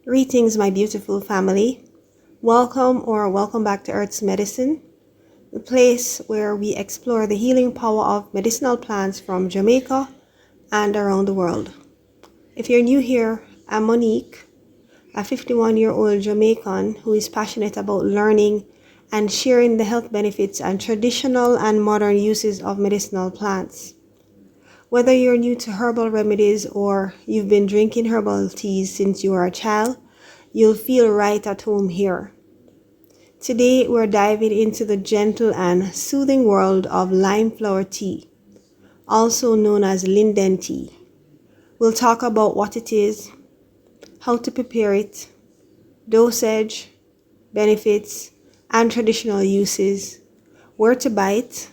Greetings, my beautiful family. Welcome back to Earth's Medicine, the place where we explore the healing power of medicinal plants from Jamaica and around the world. If you're new here, I'm Monique, a 51-year-old Jamaican who is passionate about learning and sharing the health benefits and traditional and modern uses of medicinal plants. Whether you're new to herbal remedies or you've been drinking herbal teas since you were a child, you'll feel right at home here. Today, we're diving into the gentle and soothing world of lime flower tea, also known as Linden tea. We'll talk about what it is, how to prepare it, dosage, benefits, and traditional uses, where to buy it,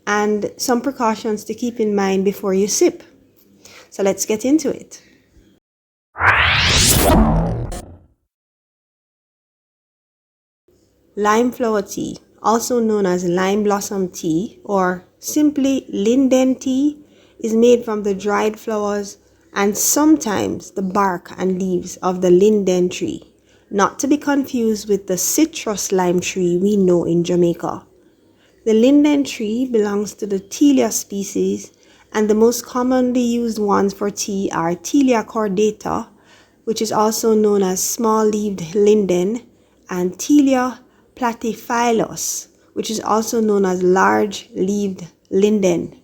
and some precautions to keep in mind before you sip. So let's get into it. Lime flower tea, also known as lime blossom tea or simply linden tea, is made from the dried flowers and sometimes the bark and leaves of the linden tree, not to be confused with the citrus lime tree we know in Jamaica. The linden tree belongs to the Tilia species, and the most commonly used ones for tea are Tilia cordata, which is also known as small-leaved linden, and Tilia platyphilus, which is also known as large-leaved linden.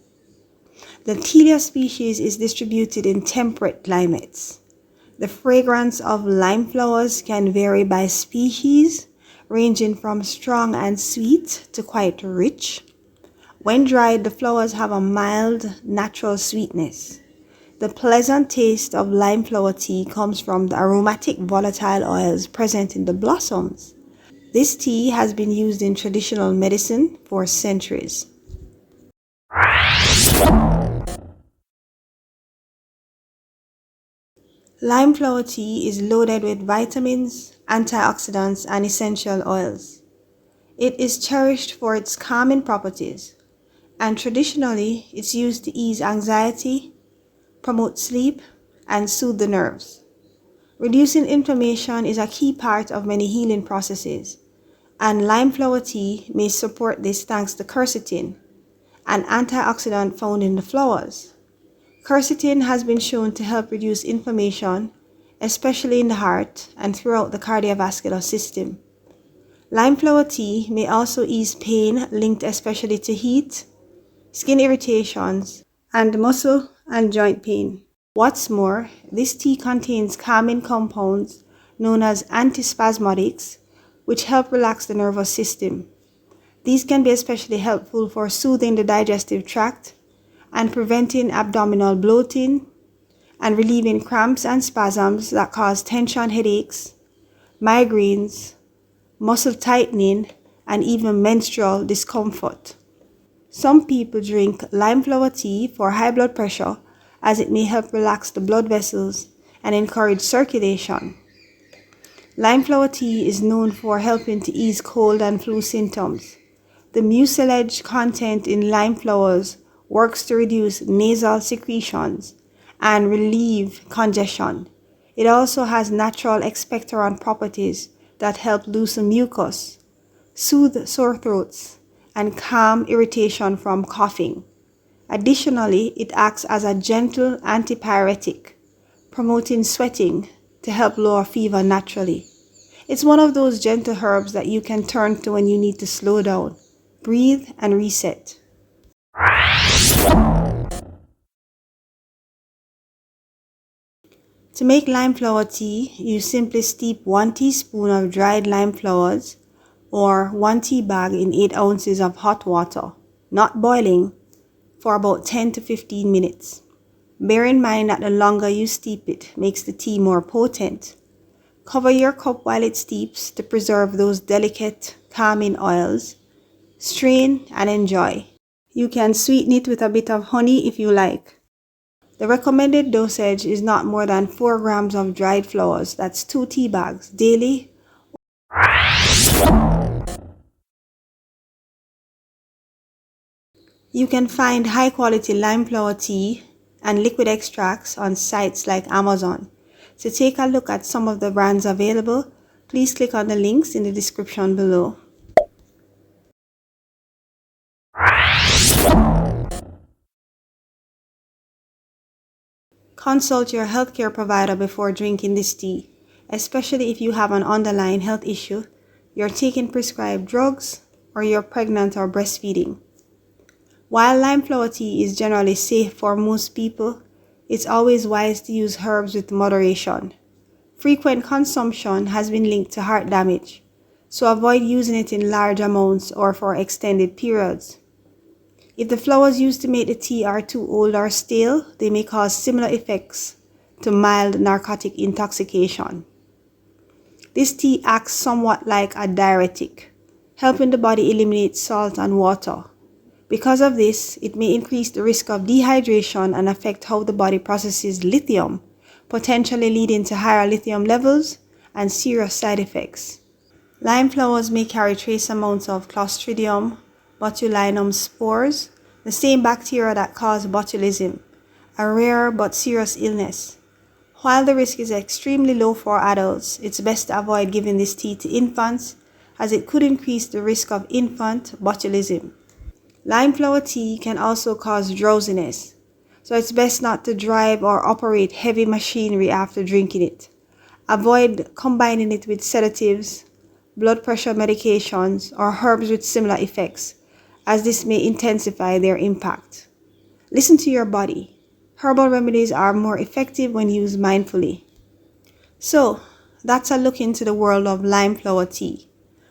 The Tilia species is distributed in temperate climates. The fragrance of lime flowers can vary by species, ranging from strong and sweet to quite rich. When dried, the flowers have a mild, natural sweetness. The pleasant taste of lime flower tea comes from the aromatic volatile oils present in the blossoms. This tea has been used in traditional medicine for centuries. Lime flower tea is loaded with vitamins, antioxidants, and essential oils. It is cherished for its calming properties, and traditionally it's used to ease anxiety, promote sleep, and soothe the nerves. Reducing inflammation is a key part of many healing processes, and lime flower tea may support this thanks to quercetin, an antioxidant found in the flowers. Quercetin has been shown to help reduce inflammation, especially in the heart and throughout the cardiovascular system. Lime flower tea may also ease pain linked especially to heat, skin irritations, and muscle and joint pain. What's more, this tea contains calming compounds known as antispasmodics, which help relax the nervous system. These can be especially helpful for soothing the digestive tract and preventing abdominal bloating and relieving cramps and spasms that cause tension headaches, migraines, muscle tightening, and even menstrual discomfort. Some people drink lime flower tea for high blood pressure as it may help relax the blood vessels and encourage circulation. Lime flower tea is known for helping to ease cold and flu symptoms. The mucilage content in lime flowers works to reduce nasal secretions and relieve congestion. It also has natural expectorant properties that help loosen mucus, soothe sore throats, and calm irritation from coughing. Additionally, it acts as a gentle antipyretic, promoting sweating to help lower fever naturally. It's one of those gentle herbs that you can turn to when you need to slow down, breathe, and reset. To make lime flower tea, you simply steep 1 teaspoon of dried lime flowers or 1 tea bag in 8 ounces of hot water, not boiling, for about 10 to 15 minutes. Bear in mind that the longer you steep it makes the tea more potent. Cover your cup while it steeps to preserve those delicate, calming oils. Strain and enjoy. You can sweeten it with a bit of honey if you like. The recommended dosage is not more than 4 grams of dried flowers, that's 2 tea bags, daily. You can find high-quality lime flower tea and liquid extracts on sites like Amazon. To take a look at some of the brands available, please click on the links in the description below. Consult your healthcare provider before drinking this tea, especially if you have an underlying health issue, you're taking prescribed drugs, or you're pregnant or breastfeeding. While lime flower tea is generally safe for most people, it's always wise to use herbs with moderation. Frequent consumption has been linked to heart damage, so avoid using it in large amounts or for extended periods. If the flowers used to make the tea are too old or stale, they may cause similar effects to mild narcotic intoxication. This tea acts somewhat like a diuretic, helping the body eliminate salt and water. Because of this, it may increase the risk of dehydration and affect how the body processes lithium, potentially leading to higher lithium levels and serious side effects. Lime flowers may carry trace amounts of Clostridium botulinum spores, the same bacteria that cause botulism, a rare but serious illness. While the risk is extremely low for adults, it's best to avoid giving this tea to infants as it could increase the risk of infant botulism. Lime flower tea can also cause drowsiness, so it's best not to drive or operate heavy machinery after drinking it. Avoid combining it with sedatives, blood pressure medications, or herbs with similar effects, as this may intensify their impact. Listen to your body. Herbal remedies are more effective when used mindfully. So, that's a look into the world of lime flower tea,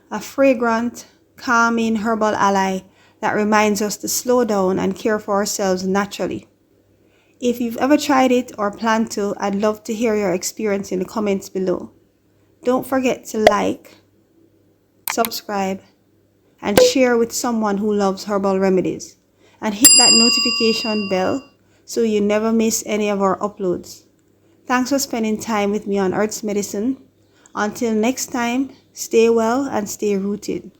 a fragrant, calming herbal ally that reminds us to slow down and care for ourselves naturally. If you've ever tried it or plan to, I'd love to hear your experience in the comments below. Don't forget to like, subscribe, and share with someone who loves herbal remedies. And hit that notification bell so you never miss any of our uploads. Thanks for spending time with me on Earth's Medicine. Until next time, stay well and stay rooted.